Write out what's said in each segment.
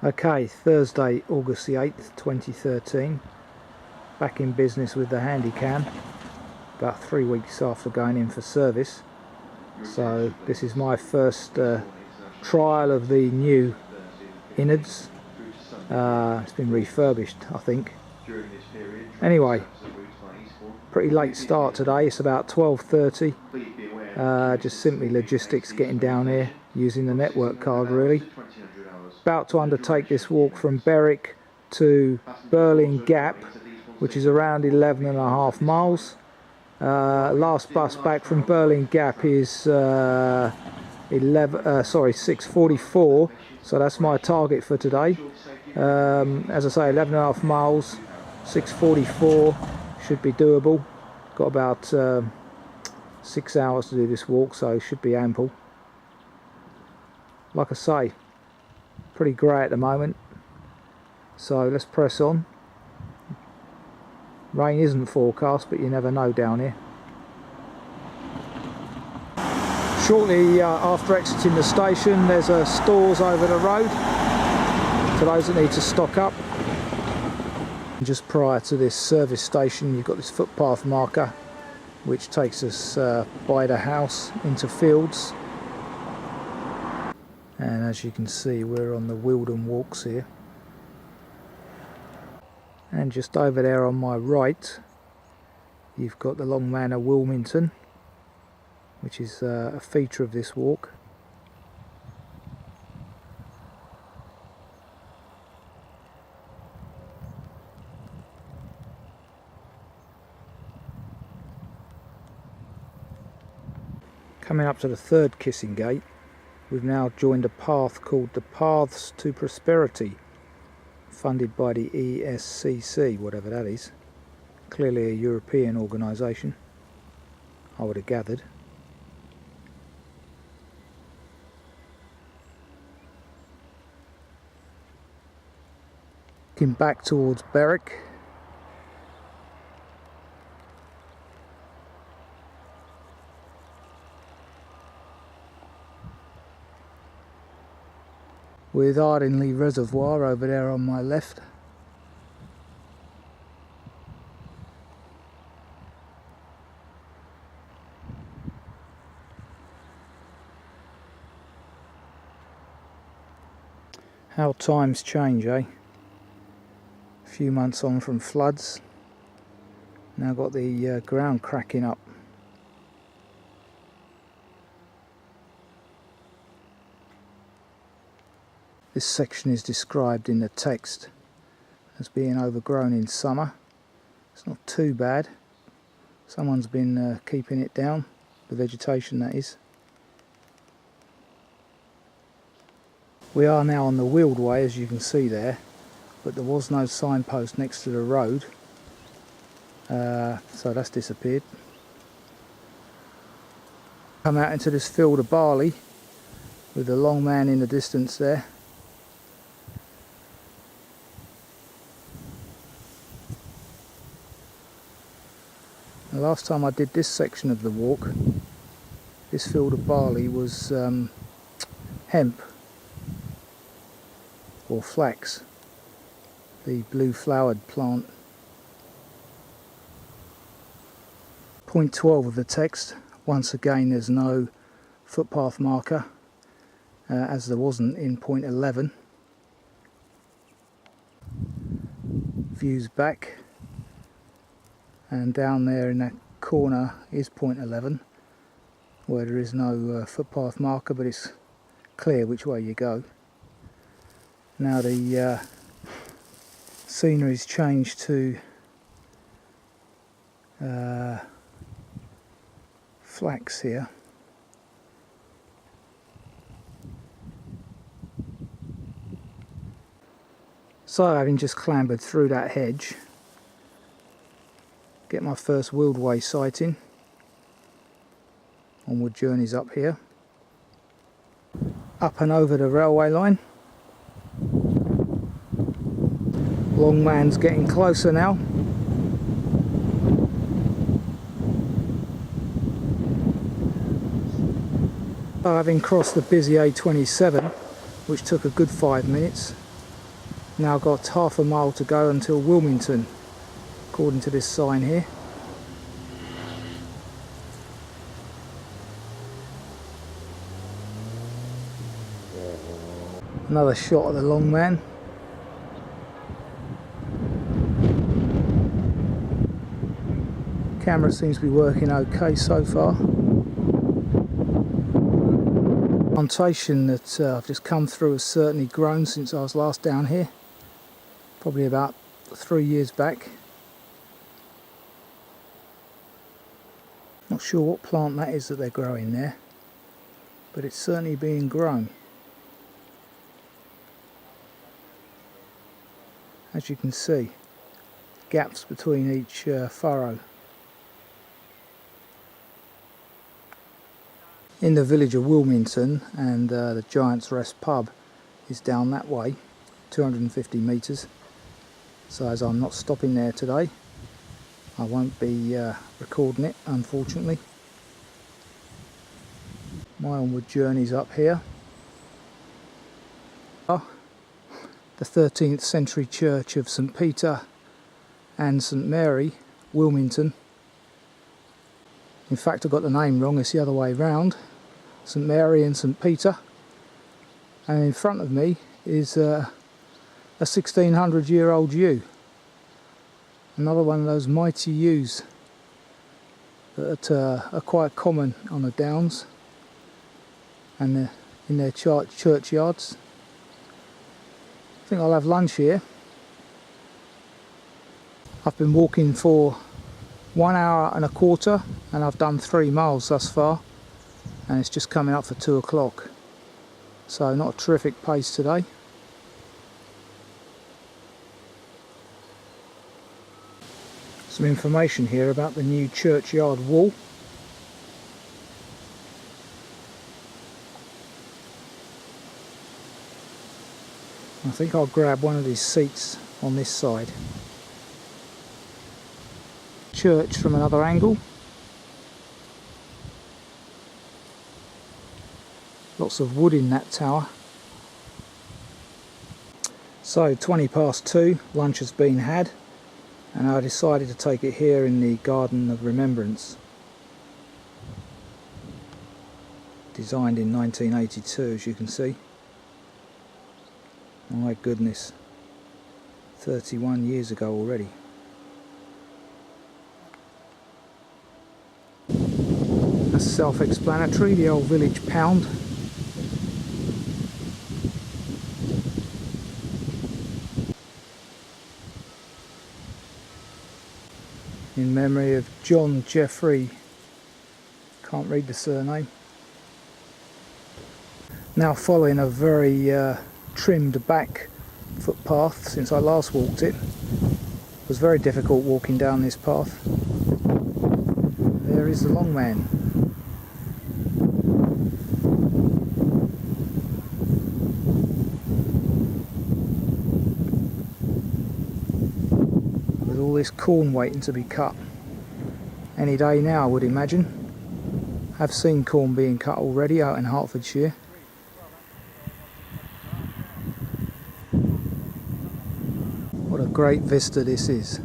Okay, Thursday, August the 8th, 2013. Back in business with the Handycam, about 3 weeks after going in for service. So this is my first trial of the new innards. It's been refurbished, I think. Anyway, pretty late start today. It's about 12:30. Just simply logistics getting down here, using the network card really. About to undertake this walk from Berwick to Birling Gap, which is around 11.5 miles. Last bus back from Birling Gap is 6:44, so that's my target for today. As I say, 11.5 miles, 6:44 should be doable. Got about 6 hours to do this walk, so should be ample. Like I say, pretty grey at the moment, so let's press on. Rain isn't forecast, but you never know down here. Shortly after exiting the station, there's a stores over the road for those that need to stock up. And just prior to this service station, you've got this footpath marker which takes us by the house into fields. And as you can see, we're on the Wealdway walks here. And just over there on my right, you've got the Long Man of Wilmington, which is a feature of this walk. Coming up to the third kissing gate, we've now joined a path called the Paths to Prosperity, funded by the ESCC, whatever that is. Clearly a European organisation, I would have gathered. Looking back towards Berwick. With Ardingly Reservoir over there on my left. How times change, eh? A few months on from floods, now got the ground cracking up. This section is described in the text as being overgrown in summer. It's not too bad. Someone's been keeping it down, the vegetation that is. We are now on the Wealdway, as you can see there, but there was no signpost next to the road, so that's disappeared. Come out into this field of barley with the Long Man in the distance there. The last time I did this section of the walk, this field of barley was hemp or flax, the blue flowered plant. Point 12 of the text, once again there's no footpath marker, as there wasn't in point 11. Views back. And down there in that corner is point 11, where there is no footpath marker, but it's clear which way you go. Now the scenery's changed to flax here. So having just clambered through that hedge, get my first Wealdway sighting. Onward journeys up here. Up and over the railway line. Long Man's getting closer now. So having crossed the busy A27, which took a good 5 minutes, Now I've got half a mile to go until Wilmington, according to this sign here. Another shot of the long man. Camera seems to be working okay so far. Plantation that I've just come through has certainly grown since I was last down here, probably about 3 years back. Not sure what plant that is that they're growing there, but it's certainly being grown. As you can see, gaps between each furrow. In the village of Wilmington, and the Giant's Rest pub is down that way, 250 metres. So as I'm not stopping there today, I won't be recording it, unfortunately. My onward journey's up here. The 13th century church of St Peter and St Mary, Wilmington. In fact, I got the name wrong, it's the other way round. St Mary and St Peter. And in front of me is a 1600-year-old yew. Another one of those mighty yews that are quite common on the downs and in their churchyards. I think I'll have lunch here. I've been walking for 1 hour and a quarter and I've done 3 miles thus far, and it's just coming up for 2 o'clock, so not a terrific pace today. Some information here about the new churchyard wall. I think I'll grab one of these seats on this side. Church from another angle. Lots of wood in that tower. So 2:20 lunch has been had, and I decided to take it here in the Garden of Remembrance, designed in 1982, as you can see. My goodness, 31 years ago already. That's self-explanatory, the old village pound. In memory of John Jeffrey, can't read the surname. Now following a very trimmed back footpath since I last walked it. It was very difficult walking down this path. There is the long man. With all this corn waiting to be cut. Any day now, I would imagine. I've seen corn being cut already out in Hertfordshire. What a great vista this is.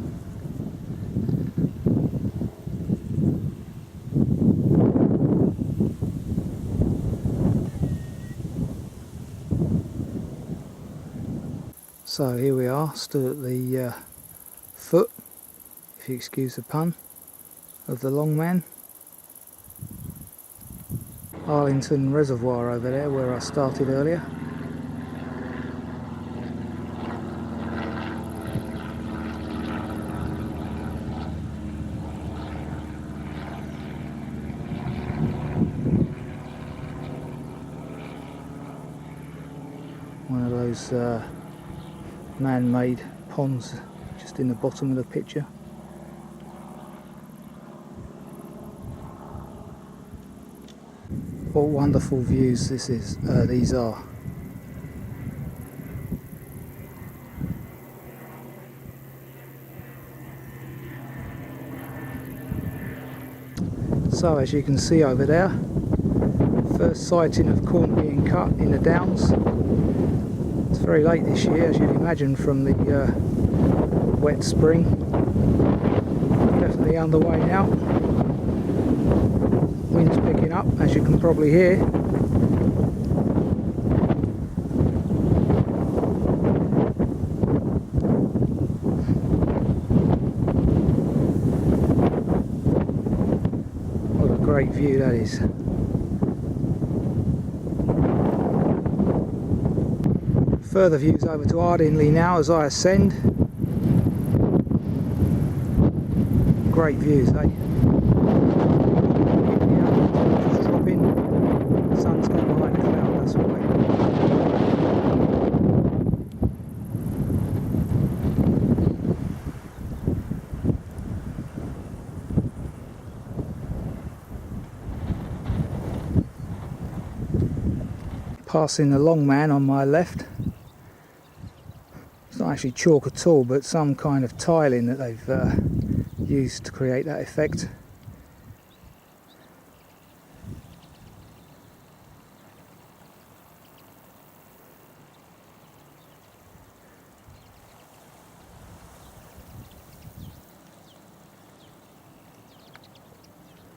So here we are, stood at the foot, if you excuse the pun, of the long man. Arlington Reservoir over there where I started earlier. One of those man-made ponds just in the bottom of the picture. What wonderful views these are. So as you can see over there, first sighting of corn being cut in the downs. It's very late this year, as you'd imagine from the wet spring. Definitely underway now. Wind's picking up, as you can probably hear. What a great view that is. Further views over to Ardingly now as I ascend. Great views, eh? Just dropping. The sun's gone behind the cloud, that's why. Passing the long man on my left. It's not actually chalk at all, but some kind of tiling that they've used to create that effect.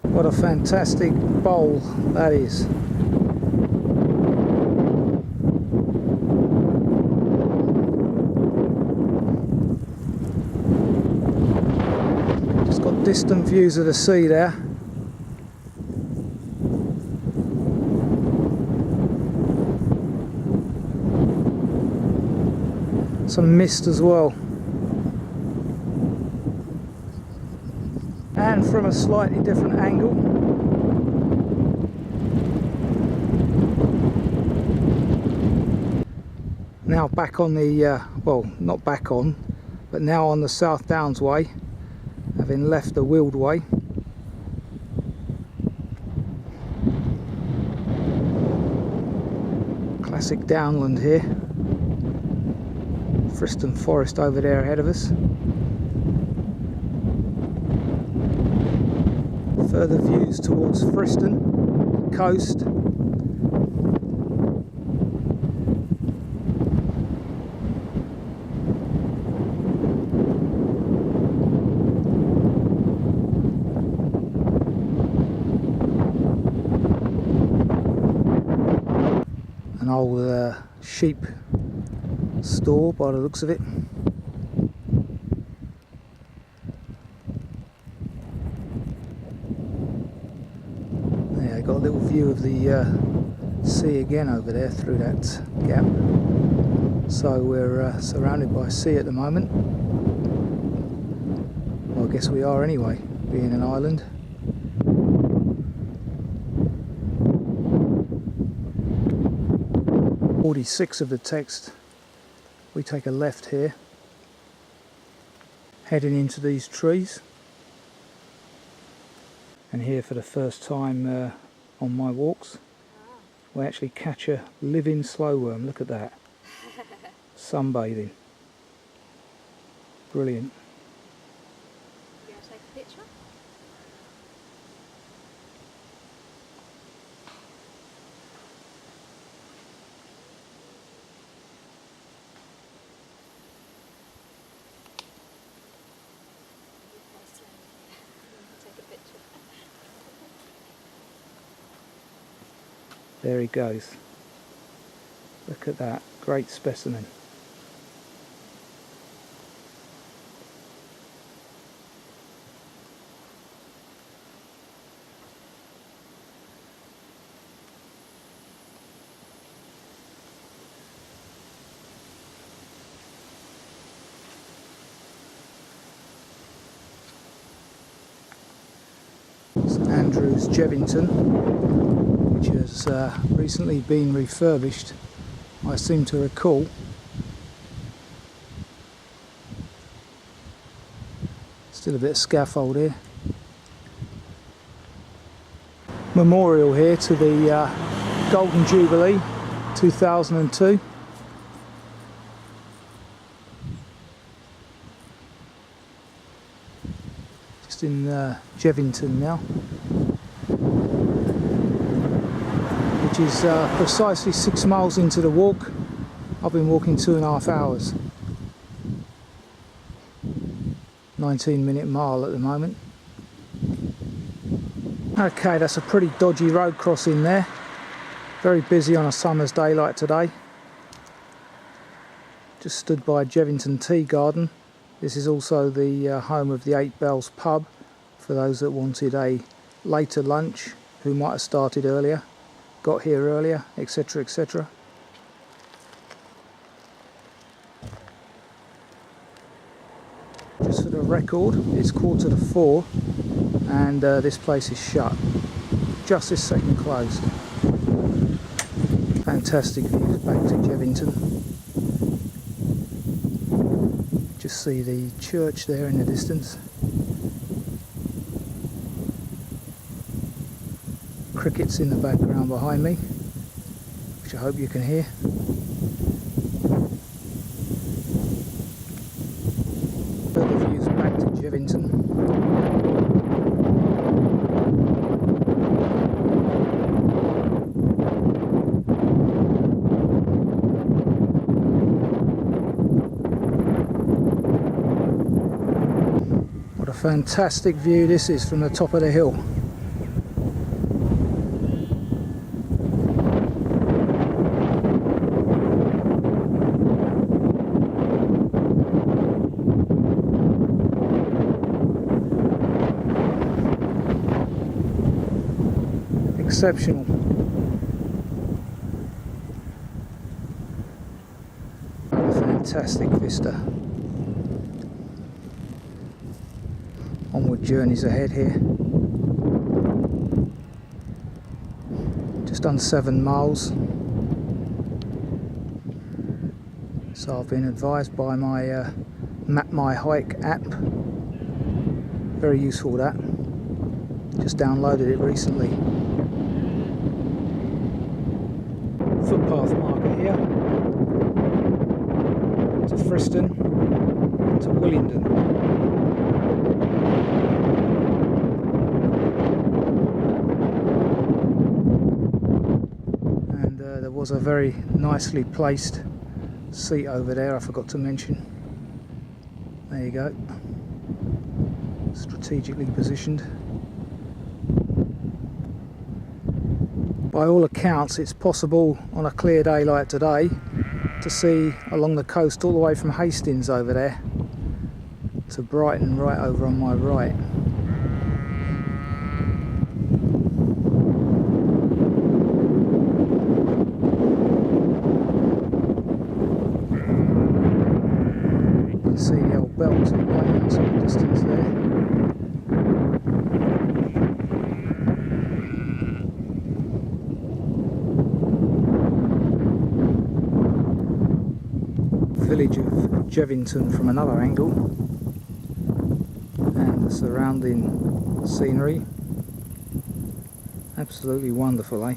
What a fantastic bowl that is. Distant views of the sea there. Some mist as well. And from a slightly different angle. Now back on the, well, not back on, but now on the South Downs Way. Having left the Wealdway. Classic downland here. Friston Forest over there ahead of us. Further views towards Friston, coast. Old sheep store by the looks of it. Yeah, I got a little view of the sea again over there through that gap. So we're surrounded by sea at the moment. Well, I guess we are anyway, being an island. 46 of the text, we take a left here, heading into these trees, and here for the first time on my walks we actually catch a living slow worm. Look at that. Sunbathing. Brilliant. You want to take a picture? There he goes. Look at that, great specimen. St Andrews, Jevington, which has recently been refurbished, I seem to recall. Still a bit of scaffold here. Memorial here to the Golden Jubilee 2002. Just in Jevington now, which is precisely 6 miles into the walk. I've been walking 2.5 hours. 19-minute mile at the moment. Okay, that's a pretty dodgy road crossing there. Very busy on a summer's day like today. Just stood by Jevington Tea Garden. This is also the home of the 8 Bells pub for those that wanted a later lunch, who might have started earlier, got here earlier, etc, etc. Just for the record, it's 3:45 and this place is shut. Just this second closed. Fantastic views back to Jevington. Just see the church there in the distance. Crickets in the background behind me, which I hope you can hear. Further views back to Jevington. What a fantastic view this is from the top of the hill. Exceptional. What a fantastic vista. Onward journeys ahead here. Just done 7 miles. So I've been advised by my Map My Hike app. Very useful that. Just downloaded it recently. Footpath marker here to Friston, to Wilmington. And there was a very nicely placed seat over there I forgot to mention. There you go, strategically positioned. By all accounts, it's possible on a clear day like today to see along the coast all the way from Hastings over there to Brighton, right over on my right. You can see the old Belton way in some distance there. Village of Jevington from another angle, and the surrounding scenery. Absolutely wonderful, eh?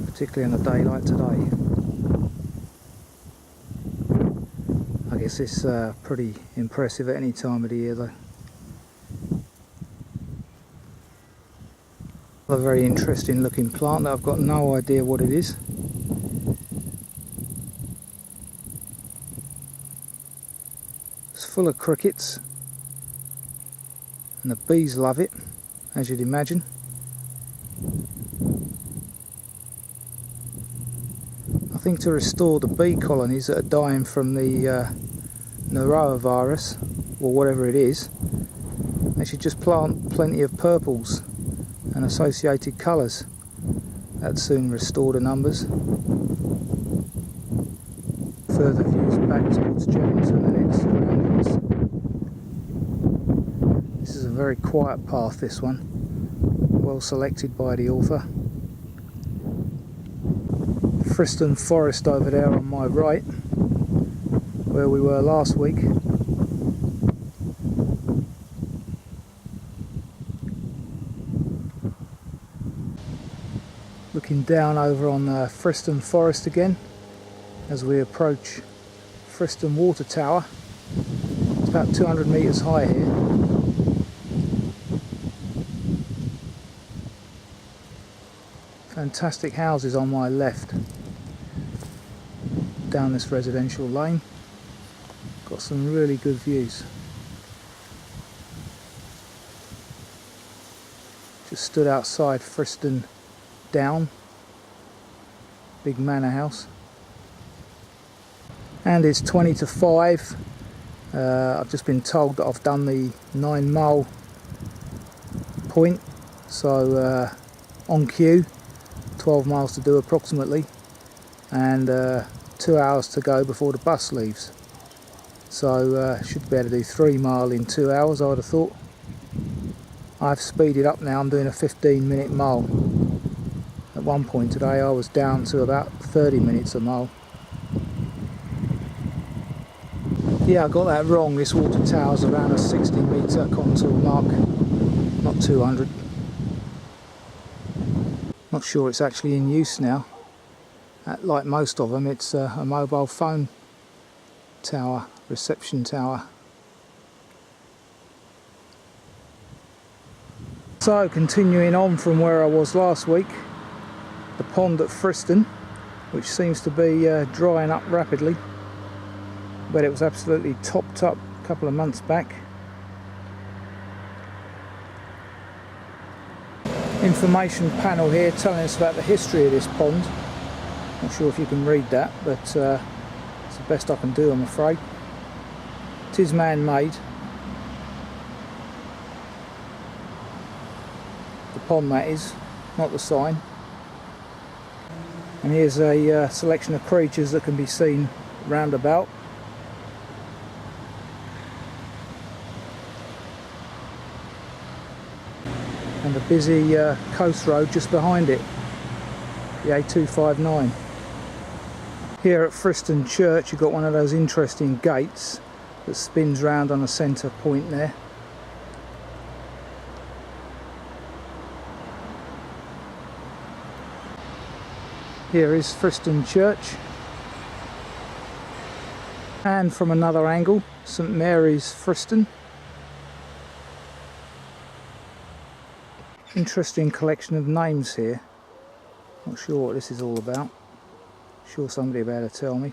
Particularly on a day like today. I guess it's pretty impressive at any time of the year though. A very interesting looking plant that I've got no idea what it is. Full of crickets, and the bees love it, as you'd imagine. I think to restore the bee colonies that are dying from the norovirus, or whatever it is, they should just plant plenty of purples and associated colours. That'd soon restore the numbers. Further views back towards Jevington and its surroundings. This is a very quiet path, this one, well selected by the author. Friston Forest over there on my right, where we were last week. Looking down over on Friston Forest again as we approach Friston Water Tower. It's about 200 metres high here. fantastic houses on my left down this residential lane. Got some really good views. Just stood outside Friston Down, big manor house, and it's 20 to 5. I've just been told that I've done the 9 mile point, so on cue, 12 miles to do approximately, and 2 hours to go before the bus leaves. So should be able to do 3 mile in 2 hours, I would have thought. I've speeded up now, I'm doing a 15-minute mile. At one point today I was down to about 30 minutes a mile. Yeah, I got that wrong. This water tower's around a 60 metre contour mark, not 200. Not sure it's actually in use now. Like most of them, it's a mobile phone tower, reception tower. So continuing on from where I was last week, the pond at Friston, which seems to be drying up rapidly, but it was absolutely topped up a couple of months back. Information panel here telling us about the history of this pond. Not sure if you can read that, but it's the best I can do, I'm afraid. It is man-made. The pond, that is, not the sign. And here's a selection of creatures that can be seen round about. And a busy coast road just behind it, the A259. Here at Friston Church you've got one of those interesting gates that spins round on a centre point there. Here is Friston Church, and from another angle, St Mary's Friston. Interesting collection of names here. Not sure what this is all about. Sure somebody will be able to tell me.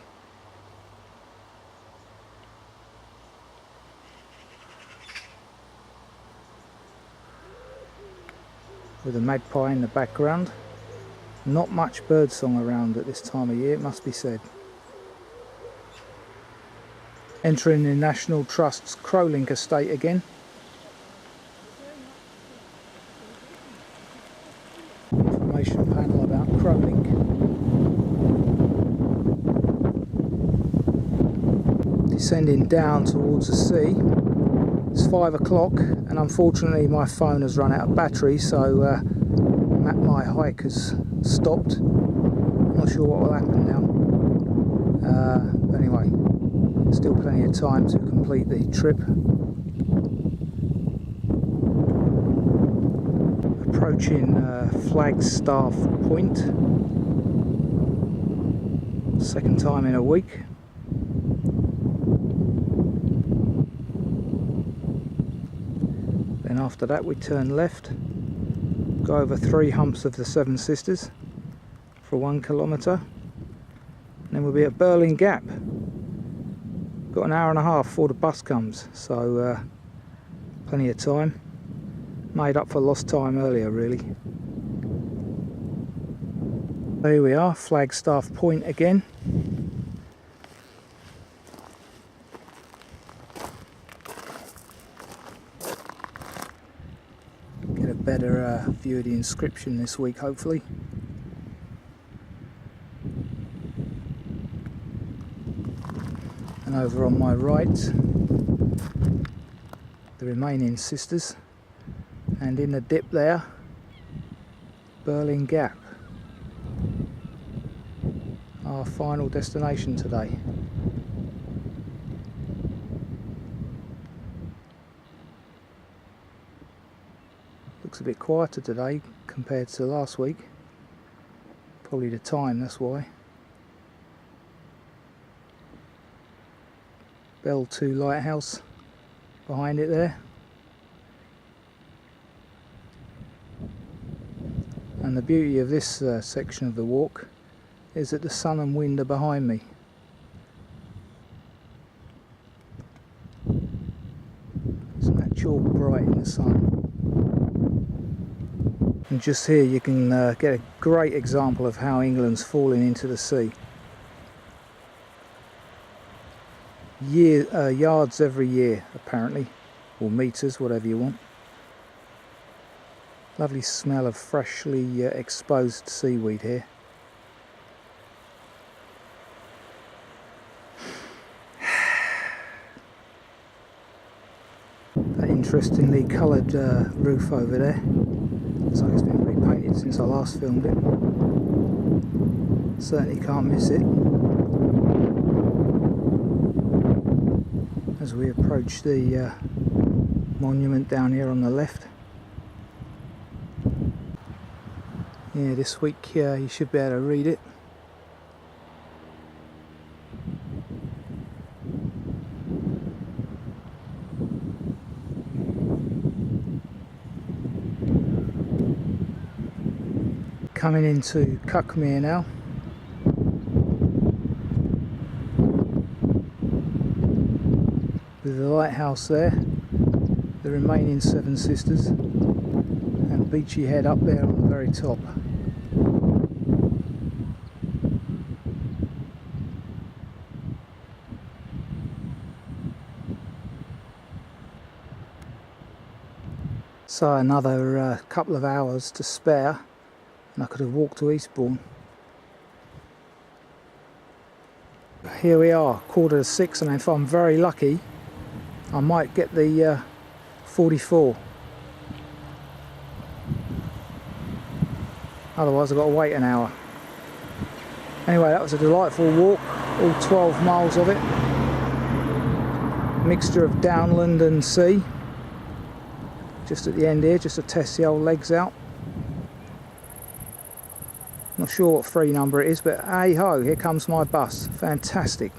With a magpie in the background. Not much birdsong around at this time of year, it must be said. Entering the National Trust's Crowlink estate again. Information panel about Crowlink. Descending down towards the sea. It's 5 o'clock and unfortunately my phone has run out of battery, so my hike has stopped. Not sure what will happen now. Anyway, still plenty of time to complete the trip. Approaching Flagstaff Point. Second time in a week. Then after that we turn left. Go over 3 humps of the Seven Sisters for 1 kilometre, and then we'll be at Birling Gap. Got an hour and a half before the bus comes, so plenty of time. Made up for lost time earlier, really. There we are, Flagstaff Point again. Better view of the inscription this week, hopefully. And over on my right, the remaining sisters, and in the dip there, Birling Gap, our final destination today. Looks a bit quieter today compared to last week. Probably the time, that's why. Bell 2 lighthouse behind it there. And the beauty of this section of the walk is that the sun and wind are behind me. Isn't that chalk bright in the sun? And just here you can get a great example of how England's falling into the sea. Yards every year apparently, or metres, whatever you want. Lovely smell of freshly exposed seaweed here. That interestingly coloured roof over there, looks like it's been repainted since I last filmed it. Certainly can't miss it. As we approach the monument down here on the left. Yeah, this week you should be able to read it. Coming into Cuckmere now. With the lighthouse there, the remaining Seven Sisters, and Beachy Head up there on the very top. So another couple of hours to spare, and I could have walked to Eastbourne. Here we are, 5:45, and if I'm very lucky I might get the 44. Otherwise I've got to wait an hour. Anyway, that was a delightful walk, all 12 miles of it. Mixture of downland and sea. Just at the end here, just to test the old legs out. Not sure what free number it is, but hey ho, here comes my bus. Fantastic.